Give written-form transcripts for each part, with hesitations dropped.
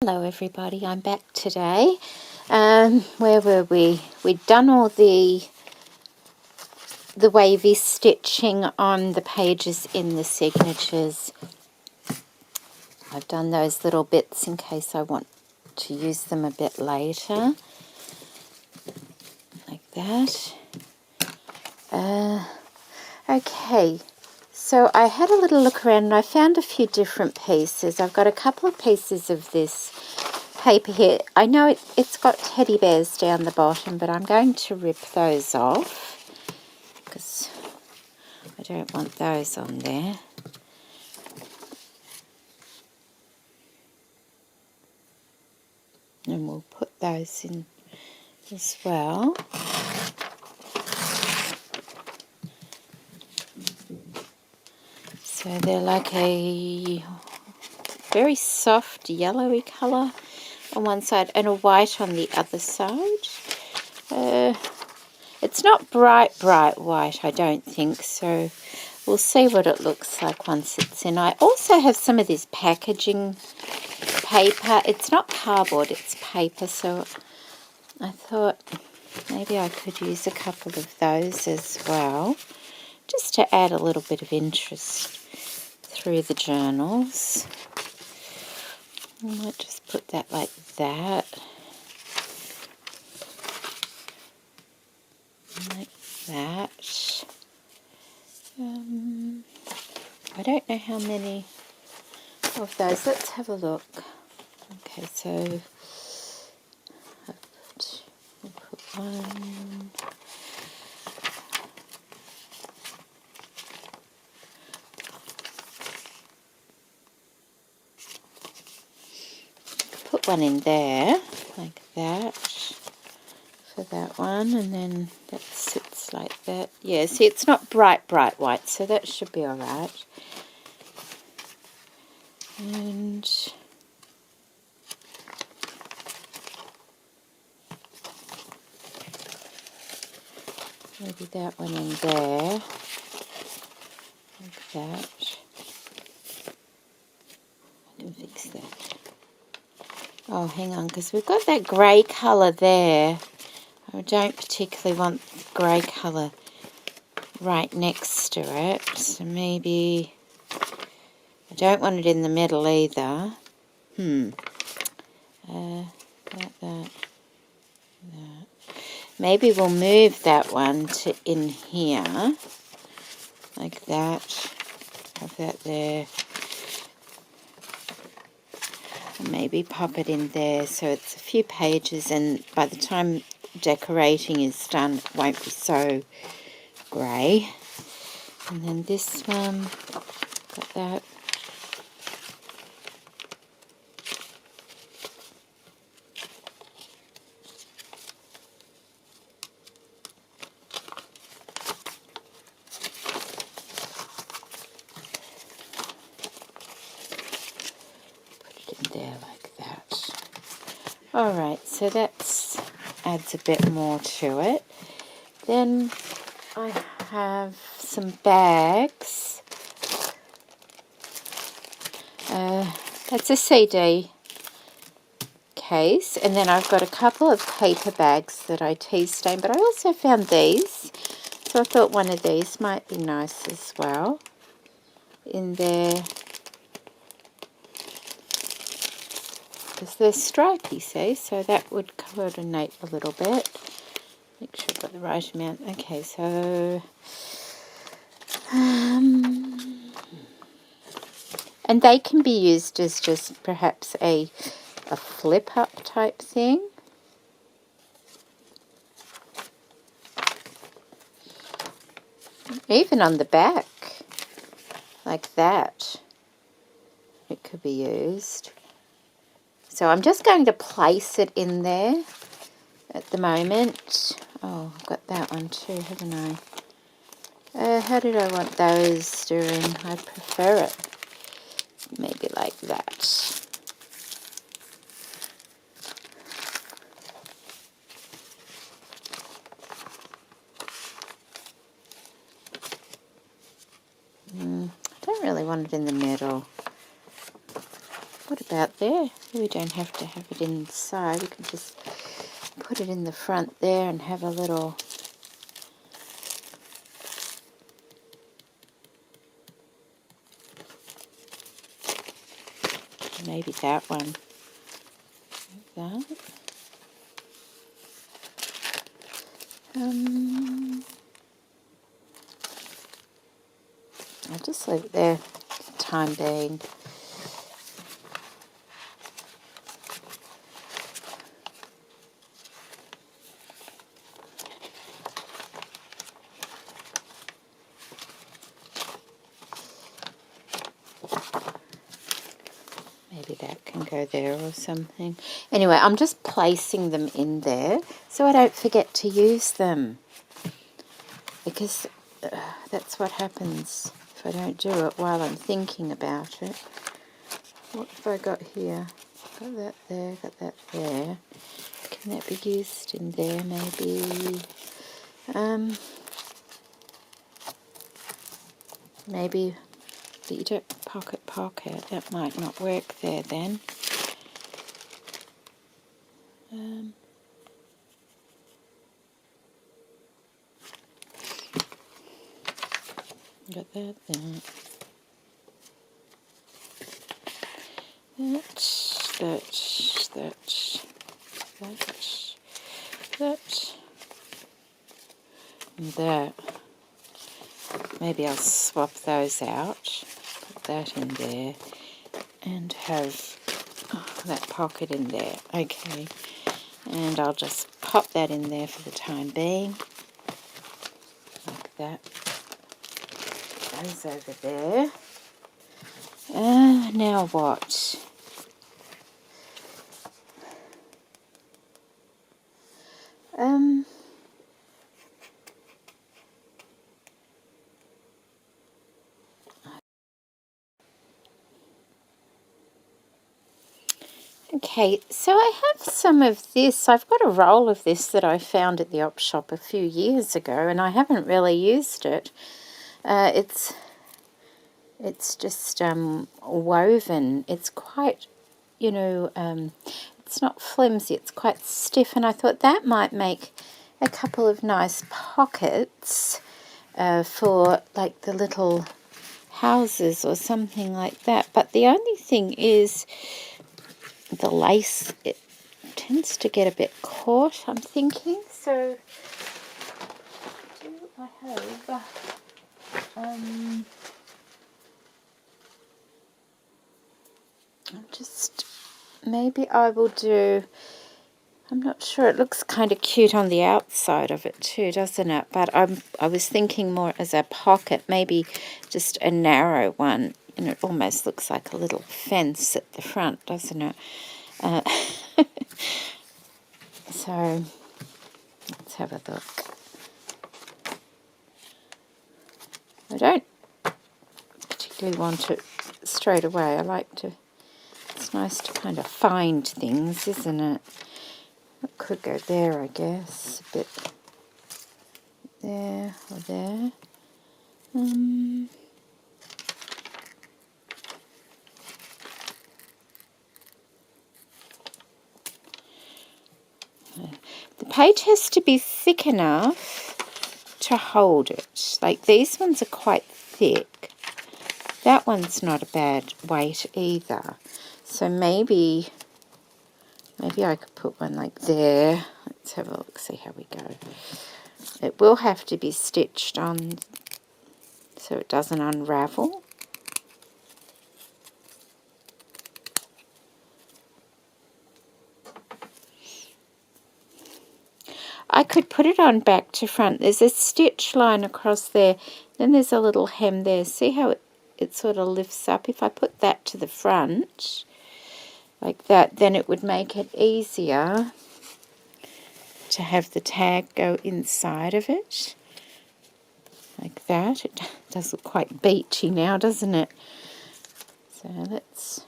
Hello everybody, I'm back today. Where were we? We'd done all the wavy stitching on the pages in the signatures. I've done those little bits in case I want to use them a bit later. Like that. Okay, so I had a little look around and I found a few different pieces. I've got a couple of pieces of this paper here. I know it's got teddy bears down the bottom, but I'm going to rip those off because I don't want those on there. And we'll put those in as well. So they're like a very soft yellowy colour on one side and a white on the other side. It's not bright white, I don't think, so we'll see what it looks like once it's in. I also have some of this packaging paper. It's not cardboard, it's paper, so I thought maybe I could use a couple of those as well, just to add a little bit of interest through the journals. I might just put that like that. Like that. I don't know how many of those. Let's have a look. Okay, so we'll put one. Put one in there, like that, for that one, and then that sits like that. Yeah, see, it's not bright white, so that should be alright. And maybe that one in there, like that. I can fix that. Oh, hang on, because we've got that grey colour there. I don't particularly want the grey colour right next to it, so maybe I don't want it in the middle either. That. Maybe we'll move that one to in here, like that. Have that there. And maybe pop it in there so it's a few pages, and by the time decorating is done, it won't be so grey. And then this one, got that. There like that. Alright, so that adds a bit more to it. Then I have some bags. That's a CD case, and then I've got a couple of paper bags that I tea stain, but I also found these, so I thought one of these might be nice as well in there. Because they're stripy, see, so that would coordinate a little bit. Make sure I've got the right amount. Okay, so and they can be used as just perhaps a flip up type thing. Even on the back, like that, it could be used. So I'm just going to place it in there at the moment. Oh, I've got that one too, haven't I? How did I want those doing? I prefer it maybe like that. I don't really want it in the middle. What about there. We don't have to have it inside. We can just put it in the front there and have a little... Maybe that one. Like that. I'll just leave it there for the time being. Maybe that can go there or something. Anyway, I'm just placing them in there so I don't forget to use them. Because that's what happens if I don't do it while I'm thinking about it. What have I got here? Got that there, got that there. Can that be used in there maybe? Maybe, but you don't pocket. That might not work there then. Got that there. That. And that. Maybe I'll swap those out. Put that in there. And have that pocket in there. Okay. And I'll just pop that in there for the time being. Like that. Those over there. Now what? Okay, so I have some of this. I've got a roll of this that I found at the op shop a few years ago, and I haven't really used it. It's just woven. It's quite, it's not flimsy. It's quite stiff, and I thought that might make a couple of nice pockets for like the little houses or something like that. But the only thing is the lace, it tends to get a bit caught, I'm thinking. So do I have maybe I will do, I'm not sure, it looks kind of cute on the outside of it too, doesn't it? But I was thinking more as a pocket, maybe just a narrow one, and it almost looks like a little fence at the front, doesn't it? So let's have a look. I don't particularly want it straight away. I like to, it's nice to kind of find things, isn't it? It could go there, I guess, a bit there or there. The page has to be thick enough to hold it. Like these ones are quite thick. That one's not a bad weight either. So maybe I could put one like there. Let's have a look, see how we go. It will have to be stitched on so it doesn't unravel. I could put it on back to front. There's a stitch line across there. Then there's a little hem there. See how it sort of lifts up? If I put that to the front, like that, then it would make it easier to have the tag go inside of it. Like that. It does look quite beachy now, doesn't it? So let's...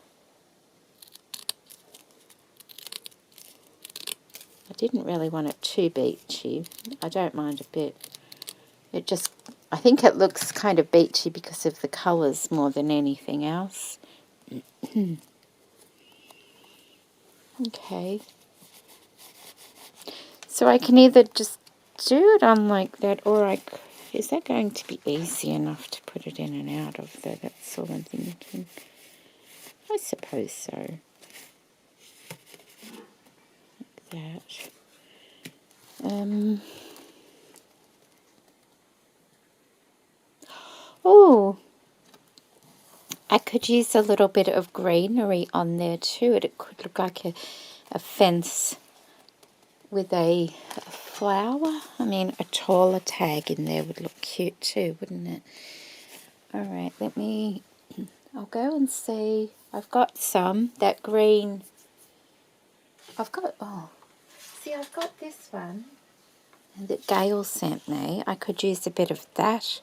I didn't really want it too beachy. I don't mind a bit. It just, I think it looks kind of beachy because of the colours more than anything else. Okay. So I can either just do it on like that, or is that going to be easy enough to put it in and out of there? That's all I'm thinking. I suppose so. Like that. Oh, I could use a little bit of greenery on there too. It could look like a fence with a flower. I mean, a taller tag in there would look cute too, wouldn't it? All right, I'll go and see. I've got some, that green. I've got this one that Gail sent me. I could use a bit of that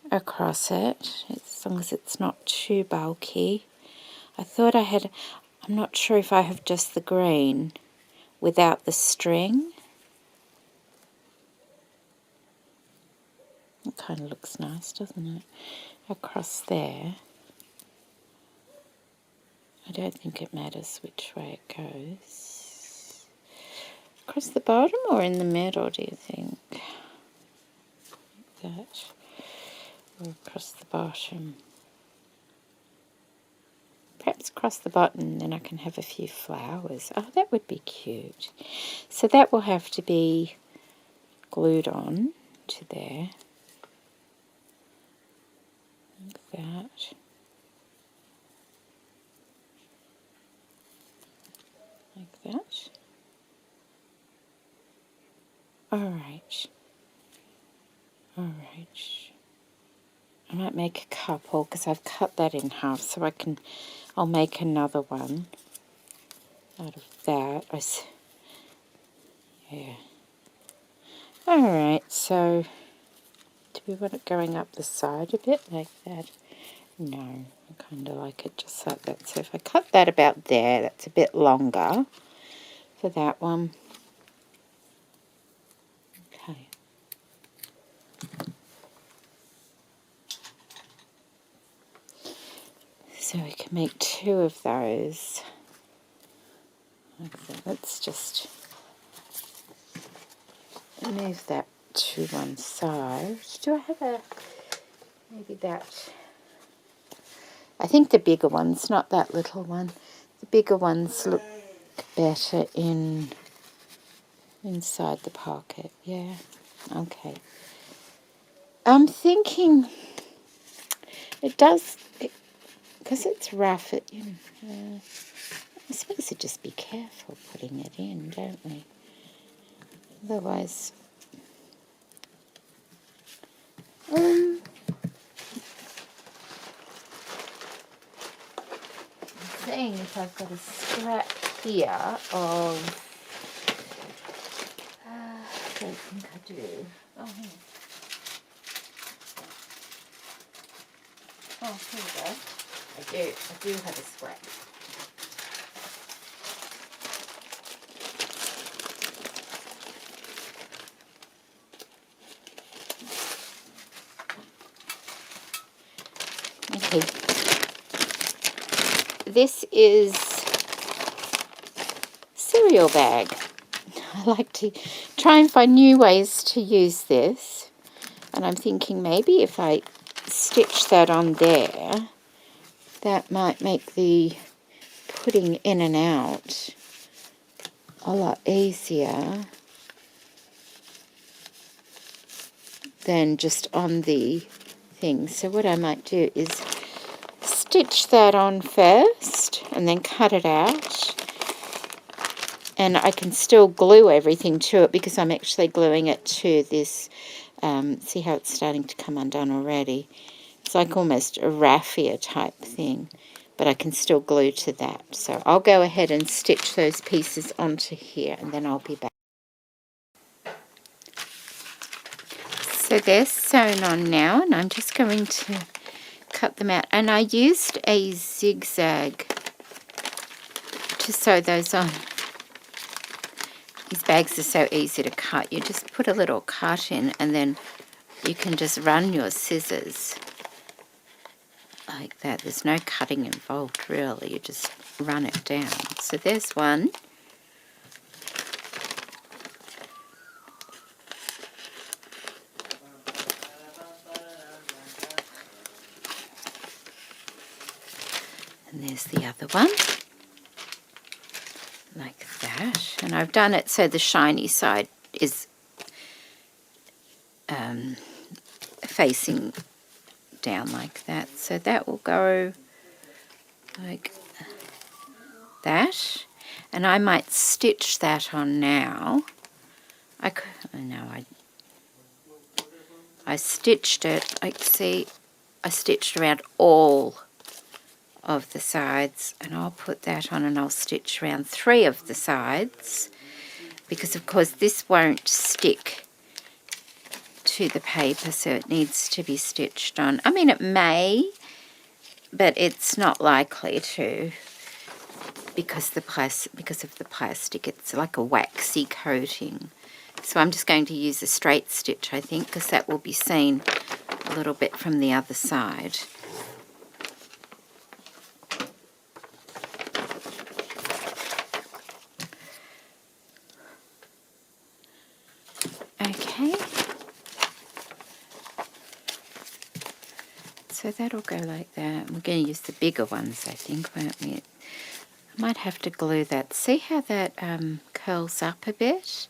across it, as long as it's not too bulky. I thought I'm not sure if I have just the green without the string. It kind of looks nice, doesn't it? Across there. I don't think it matters which way it goes. Across the bottom or in the middle, do you think? Like that. Or across the bottom. Perhaps across the bottom, then I can have a few flowers. Oh, that would be cute. So that will have to be glued on to there. Like that. Like that. Alright. Alright. I might make a couple because I've cut that in half, so I'll make another one out of that. Yeah. Alright, so do we want it going up the side a bit like that? No, I kind of like it just like that. So if I cut that about there, that's a bit longer for that one. Okay. So we can make 2 of those. Like that. Let's just move that to one side. Do I have maybe that? I think the bigger ones, not that little one. The bigger ones look better inside the pocket. Yeah. Okay. I'm thinking it does, because it's rough. I suppose we just be careful putting it in, don't we? Otherwise, seeing if I've got a scrap here of, I don't think I do. Oh, here we go. I do have a scrap. Okay. This is cereal bag. I like to try and find new ways to use this, and I'm thinking maybe if I stitch that on there, that might make the putting in and out a lot easier than just on the thing. So what I might do is stitch that on first and then cut it out. And I can still glue everything to it because I'm actually gluing it to this. See how it's starting to come undone already? It's like almost a raffia type thing, but I can still glue to that. So I'll go ahead and stitch those pieces onto here, and then I'll be back. So they're sewn on now, and I'm just going to cut them out. And I used a zigzag to sew those on. These bags are so easy to cut. You just put a little cut in, and then you can just run your scissors like that. There's no cutting involved, really. You just run it down. So there's one. And there's the other one, like that. And I've done it so the shiny side is facing down like that. So that will go like that. And I might stitch that on now. I stitched it, like see, I stitched around all of the sides, and I'll put that on and I'll stitch around 3 of the sides, because of course this won't stick to the paper, so it needs to be stitched on. I mean, it may, but it's not likely to, because of the plastic. It's like a waxy coating. So I'm just going to use a straight stitch, I think, because that will be seen a little bit from the other side. Okay. So that'll go like that. We're going to use the bigger ones, I think, won't we? I might have to glue that. See how that curls up a bit?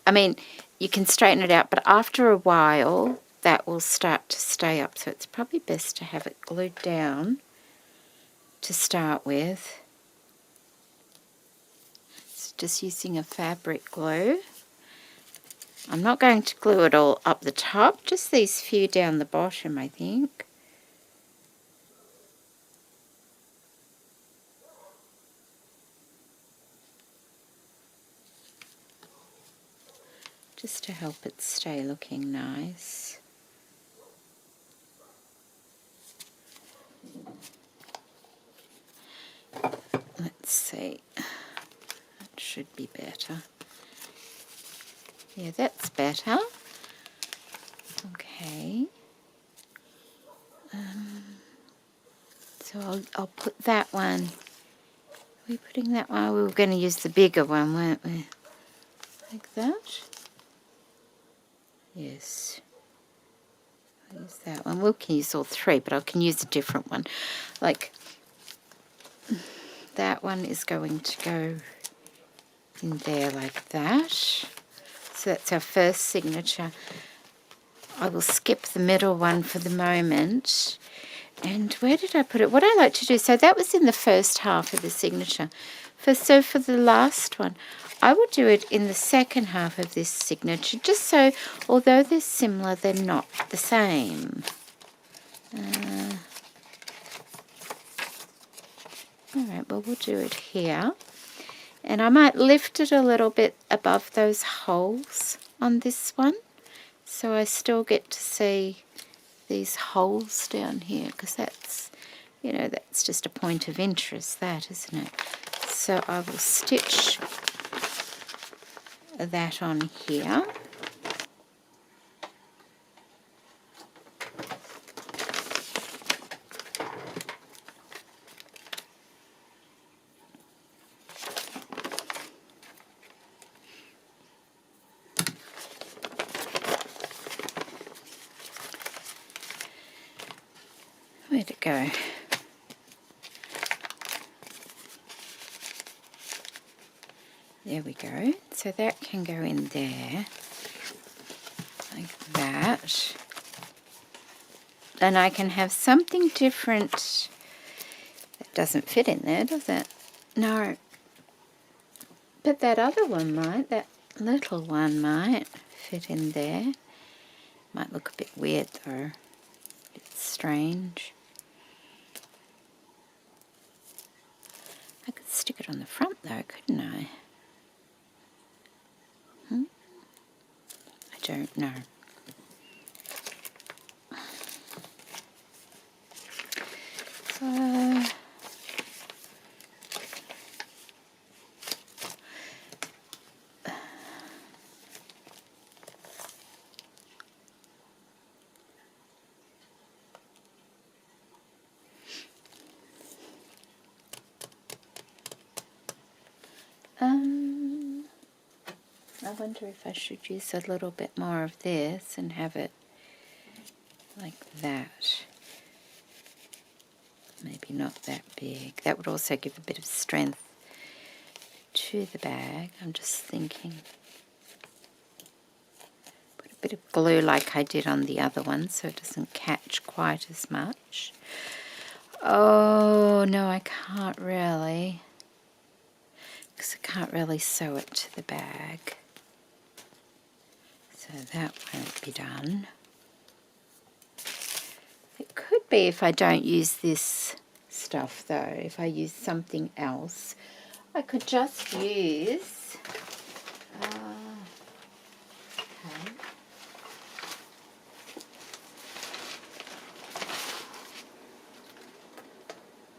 I mean, you can straighten it out, but after a while, that will start to stay up. So it's probably best to have it glued down to start with. It's just using a fabric glue. I'm not going to glue it all up the top, just these few down the bottom, I think. Just to help it stay looking nice. Let's see. That should be better. Yeah, that's better. Okay. So I'll put that one. Are we putting that one? We were going to use the bigger one, weren't we? Like that? Yes. I'll use that one. We can use all 3, but I can use a different one. Like, that one is going to go in there like that. So that's our first signature. I will skip the middle one for the moment. And where did I put it? What I like to do, so that was in the first half of the signature. So for the last one, I will do it in the second half of this signature, just so, although they're similar, they're not the same. Alright, well, we'll do it here. And I might lift it a little bit above those holes on this one, so I still get to see these holes down here, because that's, you know, that's just a point of interest, that, isn't it? So I will stitch that on here. Where'd it go? There we go. So that can go in there, like that. And I can have something different. That doesn't fit in there, does it? No. But that other one might, that little one might fit in there. Might look a bit weird though. A bit strange. I could stick it on the front though, couldn't I? I don't know. So I wonder if I should use a little bit more of this and have it like that. Maybe not that big. That would also give a bit of strength to the bag. I'm just thinking. Put a bit of glue like I did on the other one so it doesn't catch quite as much. Oh, no, I can't really. Because I can't really sew it to the bag. So that won't be done. It could be if I don't use this stuff though. If I use something else. I could just use...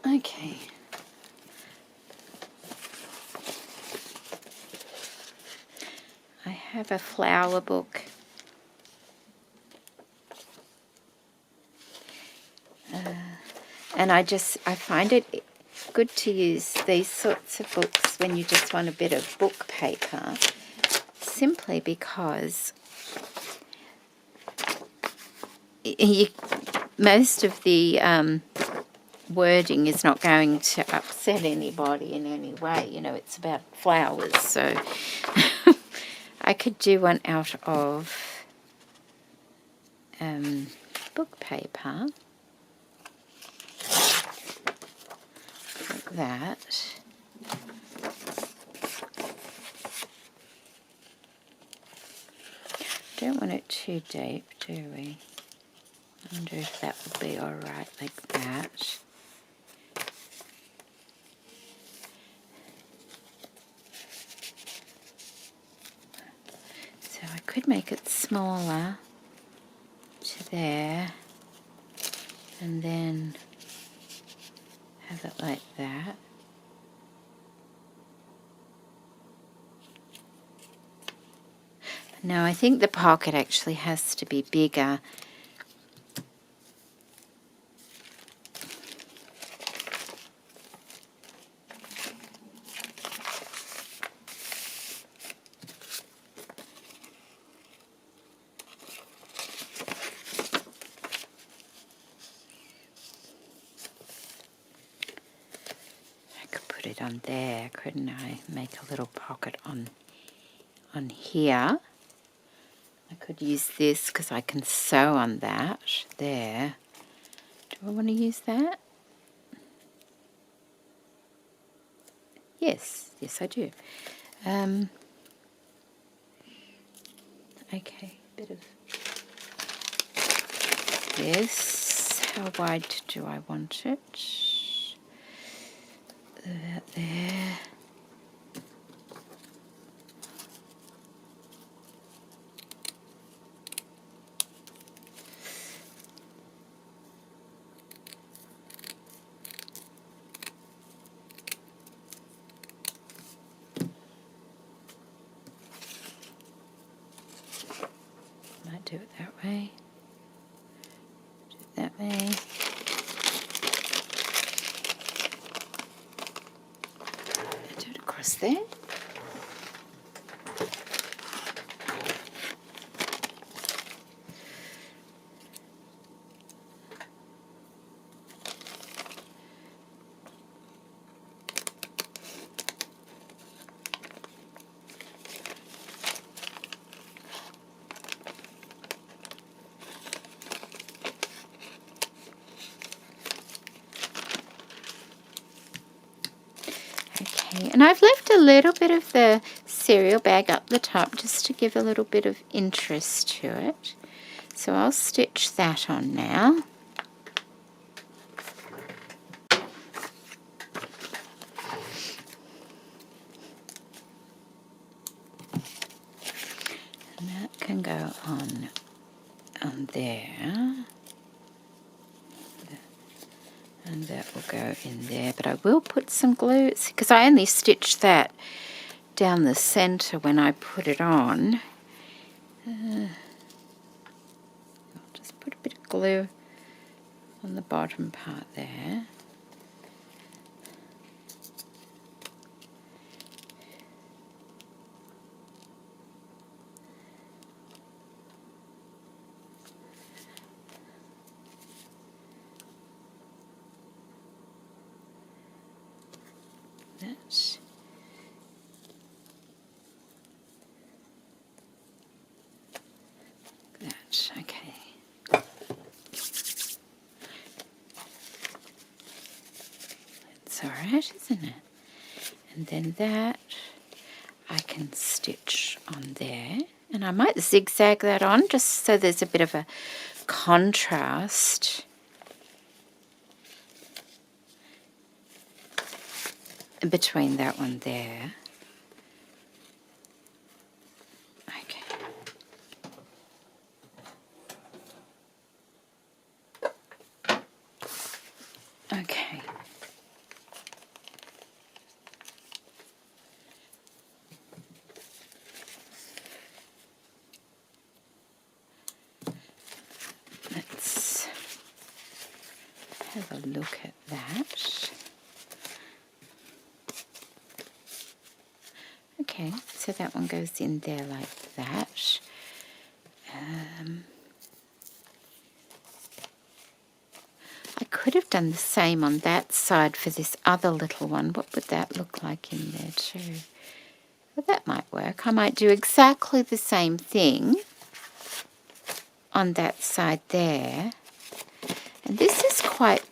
Okay. I have a flower book. And I find it good to use these sorts of books when you just want a bit of book paper, simply because most of the wording is not going to upset anybody in any way. You know, it's about flowers, so I could do one out of book paper. Like that. Don't want it too deep, do we? I wonder if that would be alright like that. So I could make it smaller to there and then have it like that. No, I think the pocket actually has to be bigger. I could put it on there, couldn't I? Make a little pocket on here. I could use this because I can sew on that there. Do I want to use that? Yes, I do. Okay, bit of this. How wide do I want it? About there. Might do it that way. Do it that way. Do it across there. Okay, and I've left a little bit of the cereal bag up the top just to give a little bit of interest to it. So I'll stitch that on now. And that can go on there. And that will go in there, but I will put some glue, because I only stitched that down the center when I put it on. I'll just put a bit of glue on the bottom part there. it, isn't it? And then that I can stitch on there. And I might zigzag that on just so there's a bit of a contrast between that one there. Okay. Okay. Let's have a look at that. Okay, so that one goes in there like that. I could have done the same on that side for this other little one. What would that look like in there too? Well, that might work. I might do exactly the same thing on that side there. And this is quite...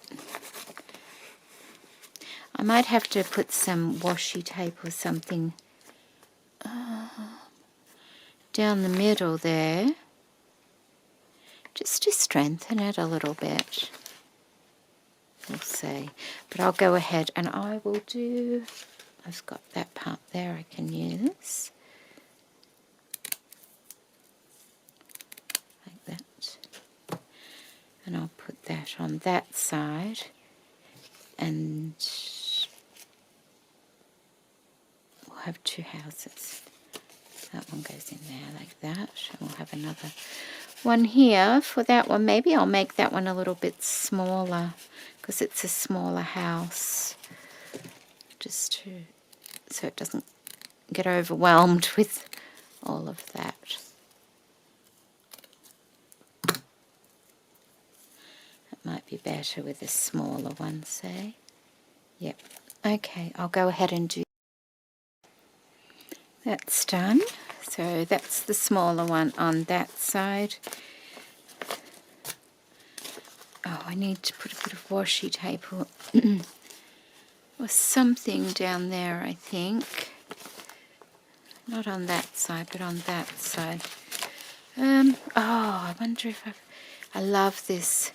I might have to put some washi tape or something down the middle there, just to strengthen it a little bit. We'll see. But I'll go ahead and I will do... I've got that part there I can use. Like that. And I'll put that on that side. And we'll have two houses. That one goes in there like that. And we'll have another one here for that one. Maybe I'll make that one a little bit smaller because it's a smaller house. Just to, so it doesn't get overwhelmed with all of that. It might be better with a smaller one, say. Yep. Okay, I'll go ahead and do... That's done. So that's the smaller one on that side. Oh, I need to put a bit of washi tape or, or something down there, I think. Not on that side, but on that side. Oh, I wonder if I love this.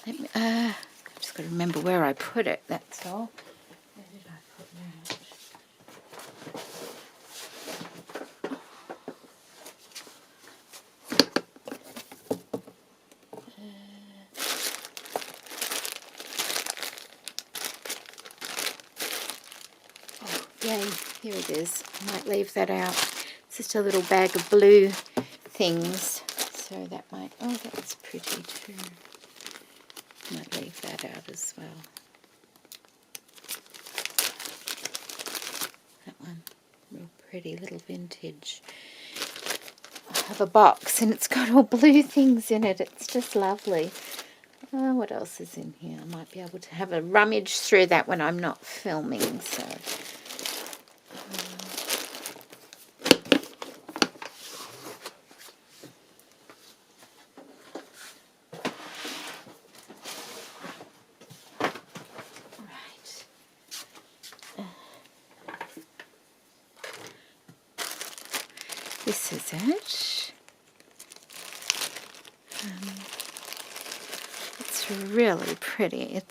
Let me, I've just got to remember where I put it, that's all. Where did I put that? Oh, yay, here it is. I might leave that out. It's just a little bag of blue things. So that might, oh, that's pretty too. Might leave that out as well. That one, real pretty little vintage. I have a box and it's got all blue things in it. It's just lovely. What else is in here? I might be able to have a rummage through that when I'm not filming. So. This is it. It's really pretty.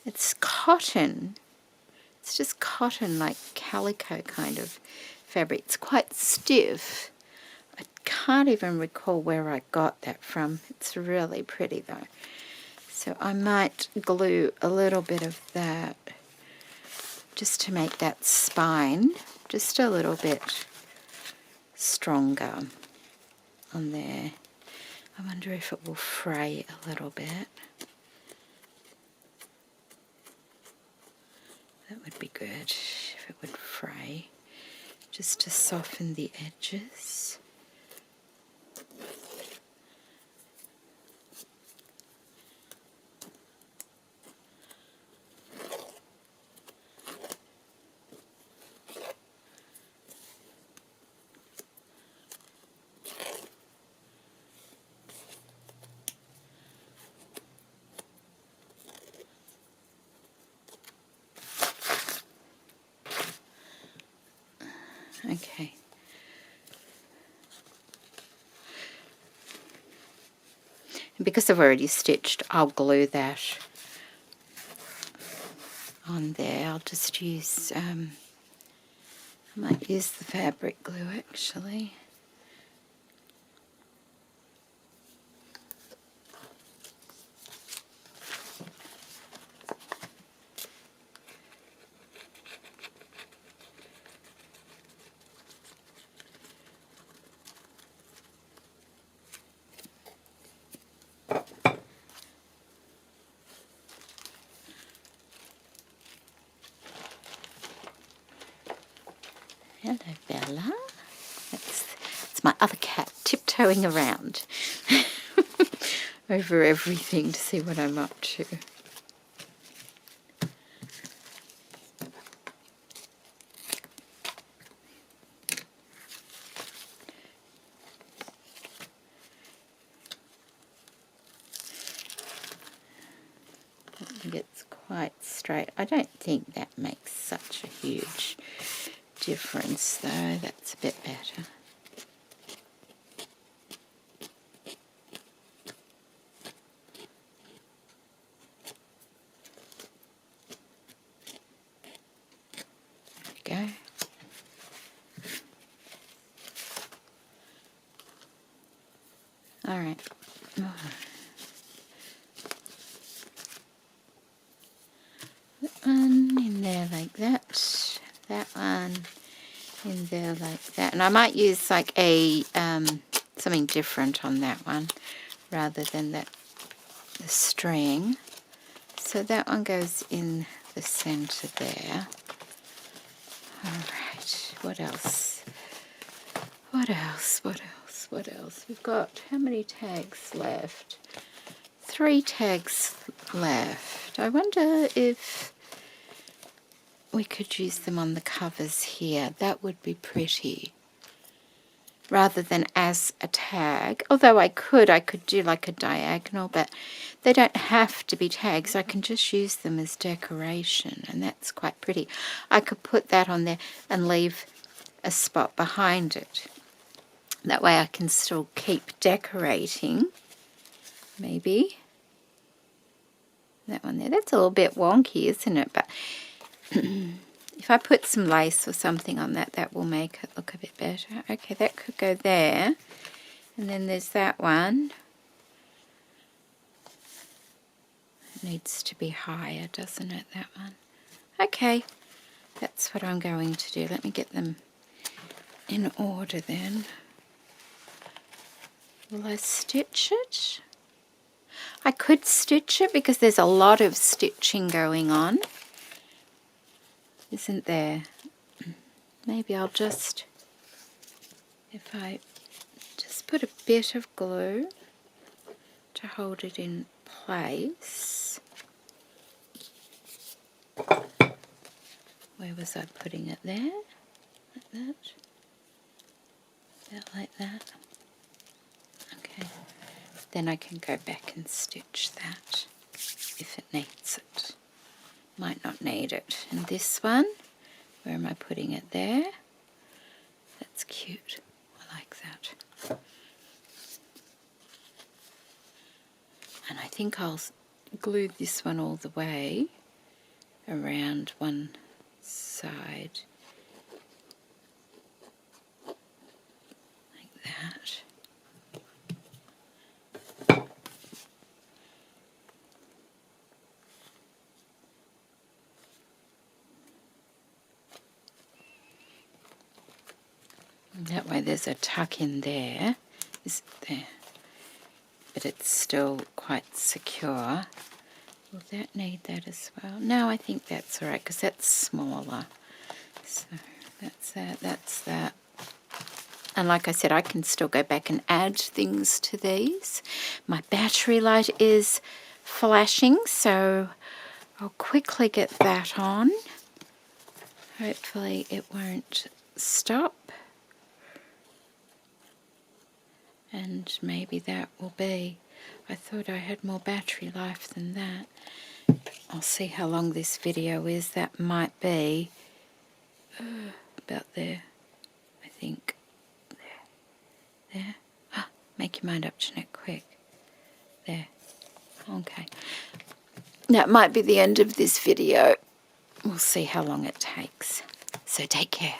It's cotton. It's just cotton, like calico kind of fabric. It's quite stiff. I can't even recall where I got that from. It's really pretty though. So I might glue a little bit of that just to make that spine just a little bit stronger on there. I wonder if it will fray a little bit. That would be good if it would fray, just to soften the edges. Okay. And because I've already stitched, I'll glue that on there. I'll just use, I might use the fabric glue actually. Hello, Bella. It's my other cat tiptoeing around over everything to see what I'm up to. I think it's quite straight. I don't think that makes such a huge difference though. That's a bit better. There we go. All right. Oh. That one in there like that. That one in there like that. And I might use like a something different on that one rather than the string. So that one goes in the center there. All right. What else? What else? What else? What else? We've got how many tags left? 3 tags left. I wonder if we could use them on the covers here. That would be pretty. Rather than as a tag. Although I could do like a diagonal, but they don't have to be tags. I can just use them as decoration, and that's quite pretty. I could put that on there and leave a spot behind it. That way I can still keep decorating. Maybe. That one there. That's a little bit wonky, isn't it? But if I put some lace or something on that, that will make it look a bit better. Okay, that could go there. And then there's that one. It needs to be higher, doesn't it, that one? Okay, that's what I'm going to do. Let me get them in order then. Will I stitch it? I could stitch it because there's a lot of stitching going on, isn't there? Maybe I'll just, if I just put a bit of glue to hold it in place. Where was I putting it? There? Like that? About like that? Okay. Then I can go back and stitch that if it needs it. Might not need it. And this one, where am I putting it? There. That's cute. I like that. And I think I'll glue this one all the way around one side. Like that. That way there's a tuck in there, is there? But it's still quite secure. Will that need that as well? No, I think that's alright because that's smaller. So that's that, that's that. And like I said, I can still go back and add things to these. My battery light is flashing, so I'll quickly get that on. Hopefully it won't stop. And maybe that will be. I thought I had more battery life than that. I'll see how long this video is. That might be about there. think. There. Ah, make your mind up, Jeanette, quick. There. Okay. Now, it might be the end of this video. We'll see how long it takes. So take care.